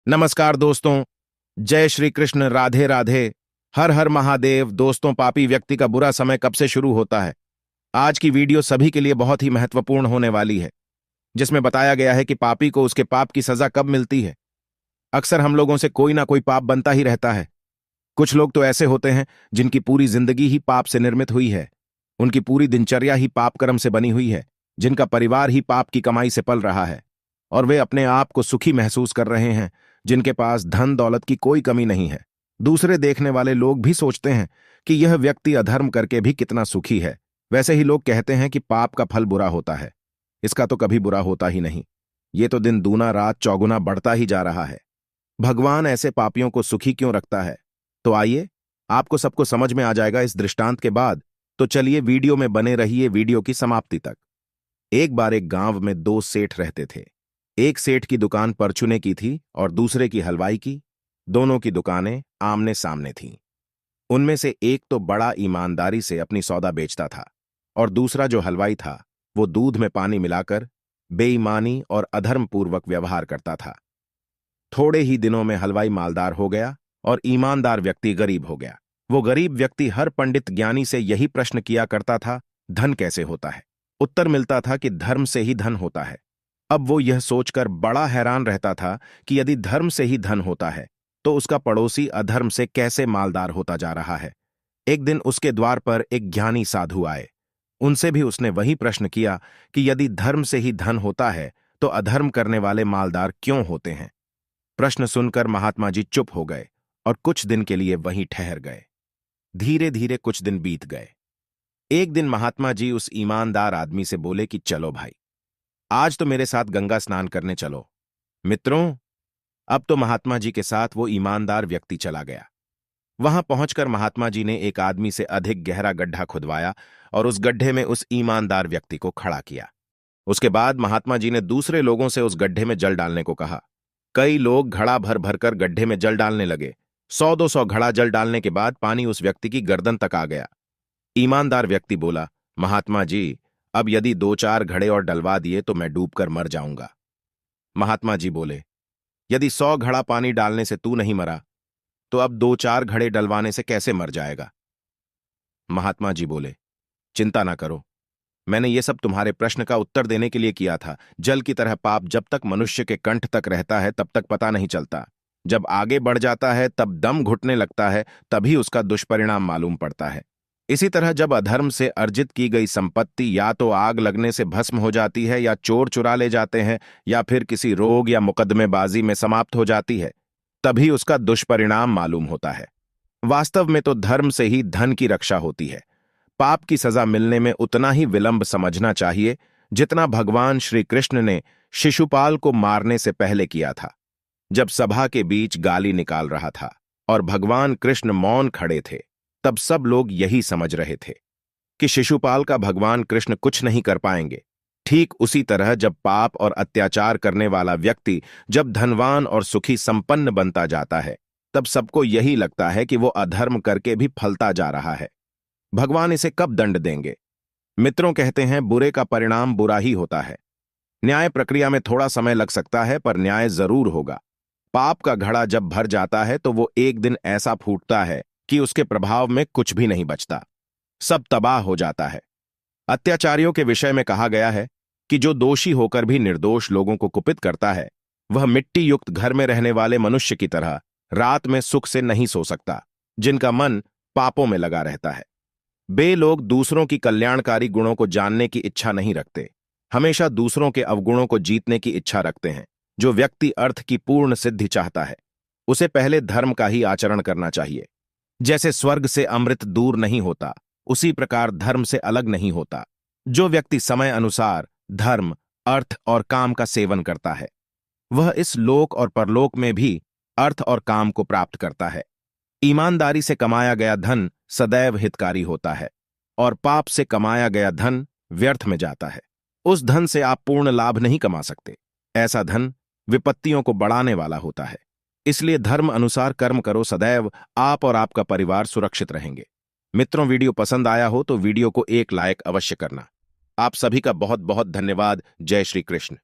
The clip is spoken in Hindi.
नमस्कार दोस्तों। जय श्री कृष्ण। राधे राधे। हर हर महादेव। दोस्तों, पापी व्यक्ति का बुरा समय कब से शुरू होता है? आज की वीडियो सभी के लिए बहुत ही महत्वपूर्ण होने वाली है, जिसमें बताया गया है कि पापी को उसके पाप की सजा कब मिलती है। अक्सर हम लोगों से कोई ना कोई पाप बनता ही रहता है। कुछ लोग तो ऐसे होते हैं जिनकी पूरी जिंदगी ही पाप से निर्मित हुई है। उनकी पूरी दिनचर्या ही पाप कर्म से बनी हुई है, जिनका परिवार ही पाप की कमाई से पल रहा है, और वे अपने आप को सुखी महसूस कर रहे हैं, जिनके पास धन दौलत की कोई कमी नहीं है। दूसरे देखने वाले लोग भी सोचते हैं कि यह व्यक्ति अधर्म करके भी कितना सुखी है। वैसे ही लोग कहते हैं कि पाप का फल बुरा होता है। इसका तो कभी बुरा होता ही नहीं। ये तो दिन दूना रात चौगुना बढ़ता ही जा रहा है। भगवान ऐसे पापियों को सुखी क्यों रखता है? तो आइए, आपको सबको समझ में आ जाएगा इस दृष्टांत के बाद। तो चलिए वीडियो में बने रहिए वीडियो की समाप्ति तक। एक बार एक गांव में दो सेठ रहते थे। एक सेठ की दुकान परचूने की थी और दूसरे की हलवाई की। दोनों की दुकानें आमने सामने थीं। उनमें से एक तो बड़ा ईमानदारी से अपनी सौदा बेचता था, और दूसरा जो हलवाई था वो दूध में पानी मिलाकर बेईमानी और अधर्मपूर्वक व्यवहार करता था। थोड़े ही दिनों में हलवाई मालदार हो गया और ईमानदार व्यक्ति गरीब हो गया। वो गरीब व्यक्ति हर पंडित ज्ञानी से यही प्रश्न किया करता था, धन कैसे होता है? उत्तर मिलता था कि धर्म से ही धन होता है। अब वो यह सोचकर बड़ा हैरान रहता था कि यदि धर्म से ही धन होता है तो उसका पड़ोसी अधर्म से कैसे मालदार होता जा रहा है। एक दिन उसके द्वार पर एक ज्ञानी साधु आए। उनसे भी उसने वही प्रश्न किया कि यदि धर्म से ही धन होता है तो अधर्म करने वाले मालदार क्यों होते हैं। प्रश्न सुनकर महात्मा जी चुप हो गए और कुछ दिन के लिए वहीं ठहर गए। धीरे धीरे कुछ दिन बीत गए। एक दिन महात्मा जी उस ईमानदार आदमी से बोले कि चलो भाई, आज तो मेरे साथ गंगा स्नान करने चलो। मित्रों, अब तो महात्मा जी के साथ वो ईमानदार व्यक्ति चला गया। वहां पहुंचकर महात्मा जी ने एक आदमी से अधिक गहरा गड्ढा खुदवाया और उस गड्ढे में उस ईमानदार व्यक्ति को खड़ा किया। उसके बाद महात्मा जी ने दूसरे लोगों से उस गड्ढे में जल डालने को कहा। कई लोग घड़ा भर भरकर गड्ढे में जल डालने लगे। 100-200 घड़ा जल डालने के बाद पानी उस व्यक्ति की गर्दन तक आ गया। ईमानदार व्यक्ति बोला, महात्मा जी, अब यदि 2-4 घड़े और डलवा दिए तो मैं डूबकर मर जाऊंगा। महात्मा जी बोले, यदि 100 घड़ा पानी डालने से तू नहीं मरा तो अब 2-4 घड़े डलवाने से कैसे मर जाएगा? महात्मा जी बोले, चिंता ना करो, मैंने ये सब तुम्हारे प्रश्न का उत्तर देने के लिए किया था। जल की तरह पाप जब तक मनुष्य के कंठ तक रहता है तब तक पता नहीं चलता। जब आगे बढ़ जाता है तब दम घुटने लगता है, तभी उसका दुष्परिणाम मालूम पड़ता है। इसी तरह जब अधर्म से अर्जित की गई संपत्ति या तो आग लगने से भस्म हो जाती है, या चोर चुरा ले जाते हैं, या फिर किसी रोग या मुकदमेबाजी में समाप्त हो जाती है, तभी उसका दुष्परिणाम मालूम होता है। वास्तव में तो धर्म से ही धन की रक्षा होती है। पाप की सजा मिलने में उतना ही विलंब समझना चाहिए जितना भगवान श्री कृष्ण ने शिशुपाल को मारने से पहले किया था। जब सभा के बीच गाली निकाल रहा था और भगवान कृष्ण मौन खड़े थे, तब सब लोग यही समझ रहे थे कि शिशुपाल का भगवान कृष्ण कुछ नहीं कर पाएंगे। ठीक उसी तरह जब पाप और अत्याचार करने वाला व्यक्ति जब धनवान और सुखी संपन्न बनता जाता है, तब सबको यही लगता है कि वो अधर्म करके भी फलता जा रहा है। भगवान इसे कब दंड देंगे? मित्रों, कहते हैं बुरे का परिणाम बुरा ही होता है। न्याय प्रक्रिया में थोड़ा समय लग सकता है, पर न्याय जरूर होगा। पाप का घड़ा जब भर जाता है तो वो एक दिन ऐसा फूटता है कि उसके प्रभाव में कुछ भी नहीं बचता, सब तबाह हो जाता है। अत्याचारियों के विषय में कहा गया है कि जो दोषी होकर भी निर्दोष लोगों को कुपित करता है, वह मिट्टी युक्त घर में रहने वाले मनुष्य की तरह रात में सुख से नहीं सो सकता, जिनका मन पापों में लगा रहता है। बे लोग दूसरों की कल्याणकारी गुणों को जानने की इच्छा नहीं रखते, हमेशा दूसरों के अवगुणों को जीतने की इच्छा रखते हैं। जो व्यक्ति अर्थ की पूर्ण सिद्धि चाहता है, उसे पहले धर्म का ही आचरण करना चाहिए। जैसे स्वर्ग से अमृत दूर नहीं होता, उसी प्रकार धर्म से अलग नहीं होता। जो व्यक्ति समय अनुसार धर्म, अर्थ और काम का सेवन करता है, वह इस लोक और परलोक में भी अर्थ और काम को प्राप्त करता है। ईमानदारी से कमाया गया धन सदैव हितकारी होता है, और पाप से कमाया गया धन व्यर्थ में जाता है। उस धन से आप पूर्ण लाभ नहीं कमा सकते। ऐसा धन विपत्तियों को बढ़ाने वाला होता है। इसलिए धर्म अनुसार कर्म करो, सदैव आप और आपका परिवार सुरक्षित रहेंगे। मित्रों, वीडियो पसंद आया हो तो वीडियो को एक लाइक अवश्य करना। आप सभी का बहुत बहुत धन्यवाद। जय श्री कृष्ण।